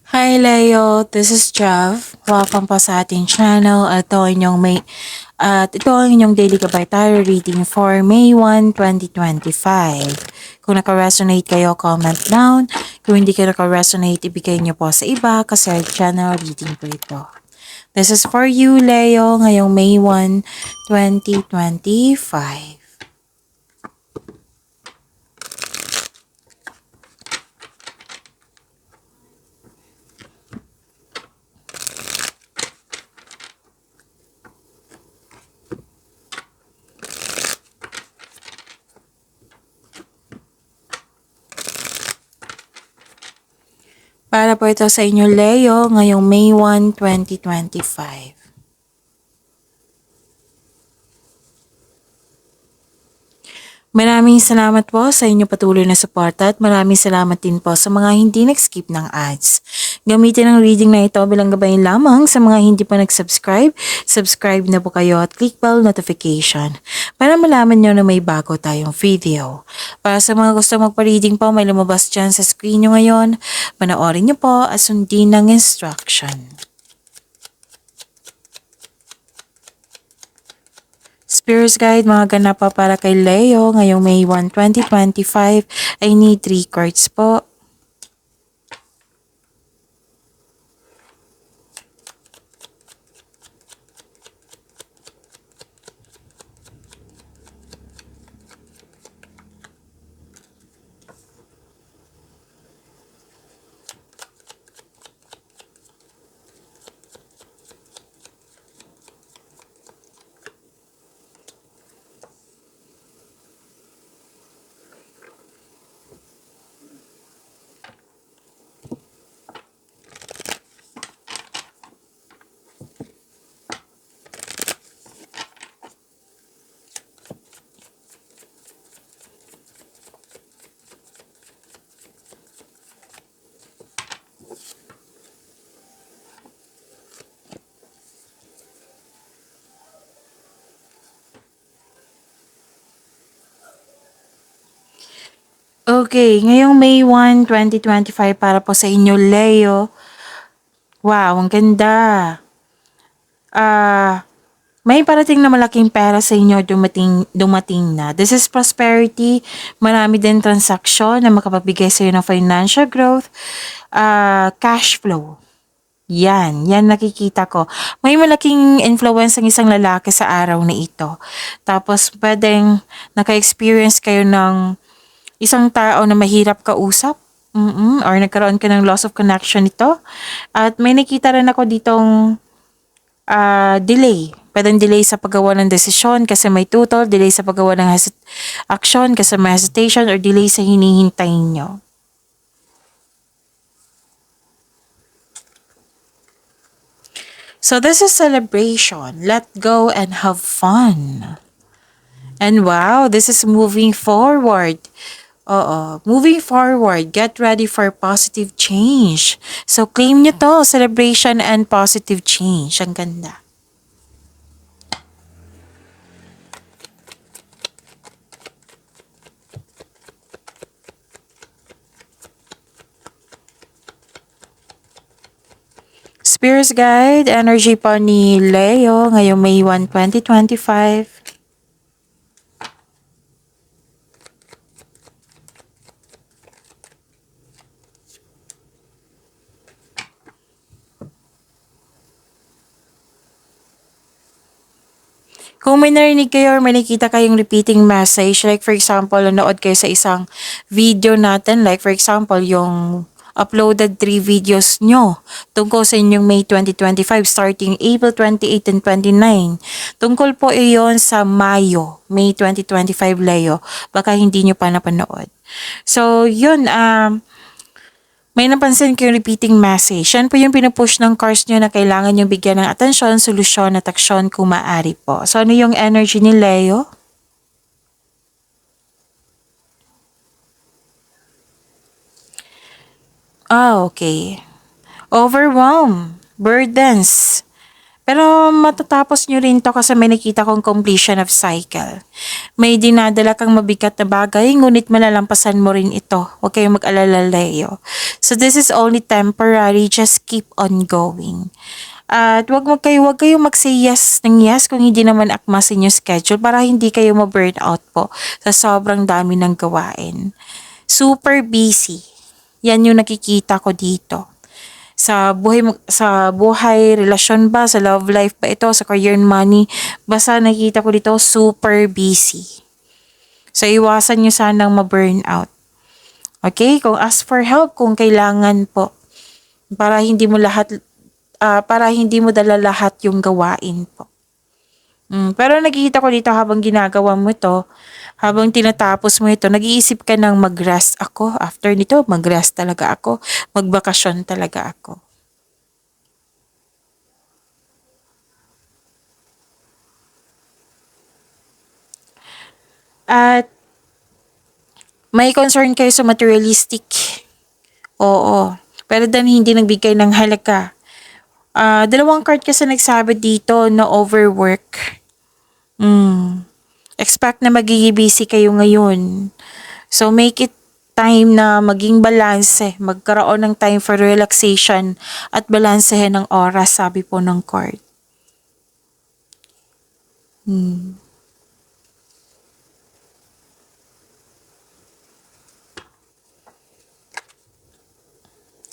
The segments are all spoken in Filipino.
Hi Leo, this is Jav. Welcome po sa ating channel. Ito ang inyong daily gabay tarot reading for May 1, 2025. Kung naka-resonate kayo, comment down. Kung hindi kayo naka-resonate, ibigay niyo po sa iba kasi channel reading po ito. This is for you, Leo, ngayong May 1, 2025. Para po ito sa inyo, Leo, ngayong May 1, 2025. Maraming salamat po sa inyong patuloy na suporta at maraming salamat din po sa mga hindi nag-skip ng ads. Gamitin ang reading na ito bilang gabayan lamang sa mga hindi pa nag-subscribe. Subscribe na po kayo at click bell notification para malaman nyo na may bago tayong video. Para sa mga gusto magpa-reading po, may lumabas dyan sa screen nyo ngayon. Panoorin nyo po at sundin ng instruction. Spirits Guide, mga ganap pa para kay Leo ngayong May 1, 2025. I need 3 cards po. Okay, ngayong May 1, 2025 para po sa inyo, Leo. Wow, ang ganda. May parating na malaking pera sa inyo dumating na. This is prosperity. Marami din transaksyon na makapabigay sa iyo ng financial growth, cash flow. Yan nakikita ko. May malaking influence ang isang lalaki sa araw na ito. Tapos pwedeng naka-experience kayo ng isang tao na mahirap kausap. Or nagkaroon ka ng loss of connection nito. At may nakita rin ako ditong delay. Pwedeng delay sa paggawa ng desisyon kasi may tutol, delay sa paggawa ng action kasi may hesitation, or delay sa hinihintay nyo. So this is celebration. Let go and have fun. And wow, this is moving forward. Moving forward, get ready for positive change. So claim nyo to, celebration and positive change. Ang ganda. Spirits Guide, energy po ni Leo ngayong May 1, 2025. Kung may narinig kayo or may nakita kayong repeating message, like for example, nanood kayo sa isang video natin, like for example, yung uploaded 3 videos nyo tungkol sa inyong May 2025 starting April 28 and 29. Tungkol po iyon sa May 2025, Leo. Baka hindi nyo pa napanood. So, yun, may napansin kayong repeating message. Yan po yung pinupush ng cards nyo na kailangan nyo bigyan ng atensyon, solusyon at aksyon kung maaari po. So, ano yung energy ni Leo? Okay. Overwhelm, burdens. Pero matatapos nyo rin to kasi may nakita kong completion of cycle. May dinadala kang mabigat na bagay, ngunit malalampasan mo rin ito. Huwag kayong mag-alala, Leo. So this is only temporary, just keep on going. At wag kayong mag-say yes ng yes kung hindi naman akma sa inyong schedule para hindi kayo ma-burn out po sa sobrang dami ng gawain. Super busy. Yan yung nakikita ko dito. Sa buhay, relasyon ba, sa love life ba ito, sa career and money, basta nakita ko dito super busy. So iwasan nyo sanang ma-burn out. Okay? Kung ask for help kung kailangan po para hindi mo dala lahat yung gawain po. Pero nakikita ko dito habang ginagawa mo ito, habang tinatapos mo ito, nag-iisip ka ng mag-rest ako. After nito, mag-rest talaga ako. Magbakasyon talaga ako. At may concern kayo sa materialistic. Oo. Pero then hindi nagbigay ng halaga. Dalawang card kasi nagsabi dito na overwork. Expect na magiging busy kayo ngayon. So make it time na maging balanse, magkaroon ng time for relaxation at balansehin ng oras, sabi po ng card.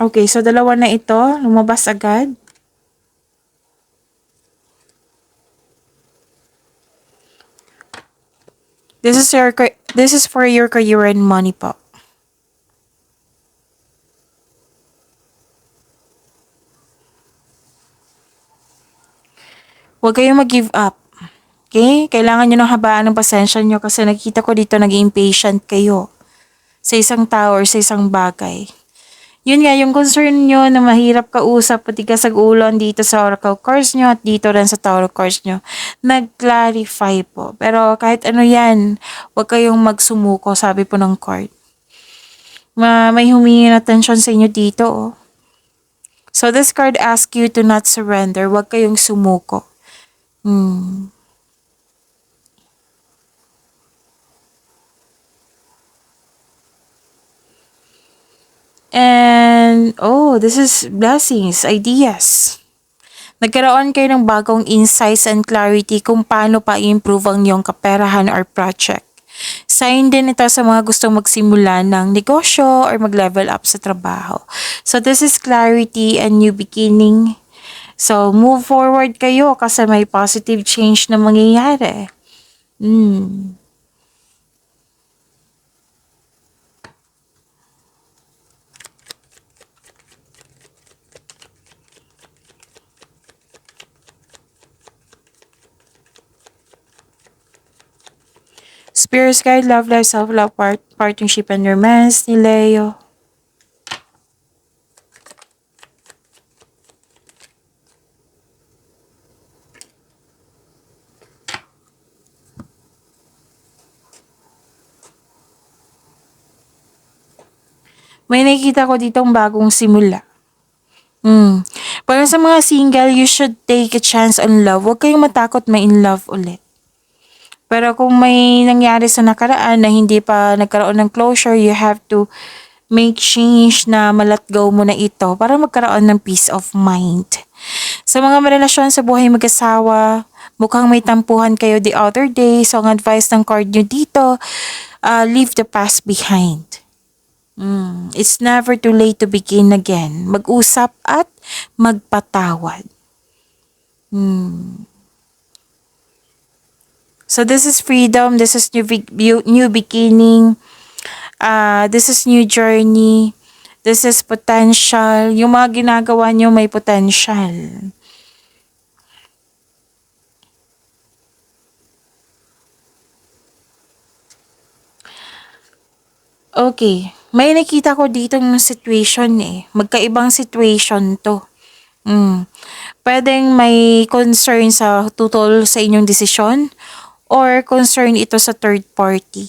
Okay, so dalawa na ito, lumabas agad. This is for your career and money po. Huwag kayong mag-give up. Okay? Kailangan nyo ng habaan ng pasensya nyo kasi nakita ko dito naging impatient kayo sa isang tao or sa isang bagay. Yun nga, yung concern nyo na mahirap kausap, pati kasag ulon dito sa Oracle cards nyo at dito rin sa Tarot cards nyo, nag-clarify po. Pero kahit ano yan, huwag kayong magsumuko, sabi po ng card. May humingi na attention sa inyo dito, oh. So this card asks you to not surrender, huwag kayong sumuko. And, this is blessings, ideas. Nagkaroon kayo ng bagong insights and clarity kung paano pa i-improve ang iyong kaperahan or project. Sign din ito sa mga gustong magsimula ng negosyo or mag-level up sa trabaho. So this is clarity and new beginning. So move forward kayo kasi may positive change na mangyayari. Spirit guide, love life, self-love, partnership, and romance ni Leo. May nakikita ko ditong bagong simula. Para sa mga single, you should take a chance on love. Huwag kayong matakot ma-in love ulit. Pero kung may nangyari sa nakaraan na hindi pa nagkaroon ng closure, you have to make change na malet go mo na ito para magkaroon ng peace of mind. Sa mga relasyon sa buhay mag-asawa, mukhang may tampuhan kayo the other day. So, ang advice ng card nyo dito, leave the past behind. It's never too late to begin again. Mag-usap at magpatawad. So this is freedom, this is new beginning, this is new journey, this is potential. Yung mga ginagawa nyo may potential. Okay, may nakita ko dito ng situation eh. Magkaibang situation to. Pwedeng may concern sa tutol sa inyong desisyon or concern ito sa third party.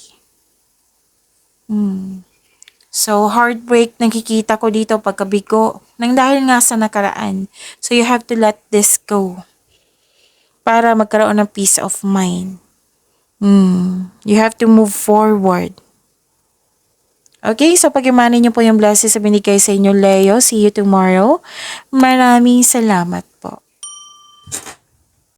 So, heartbreak nakikita ko dito pagkabigo nang dahil nga sa nakaraan. So, you have to let this go. para magkaroon ng peace of mind. You have to move forward. Okay, so pag-imani niyo po yung blessings sa binigay sa inyo, Leo. See you tomorrow. Maraming salamat po.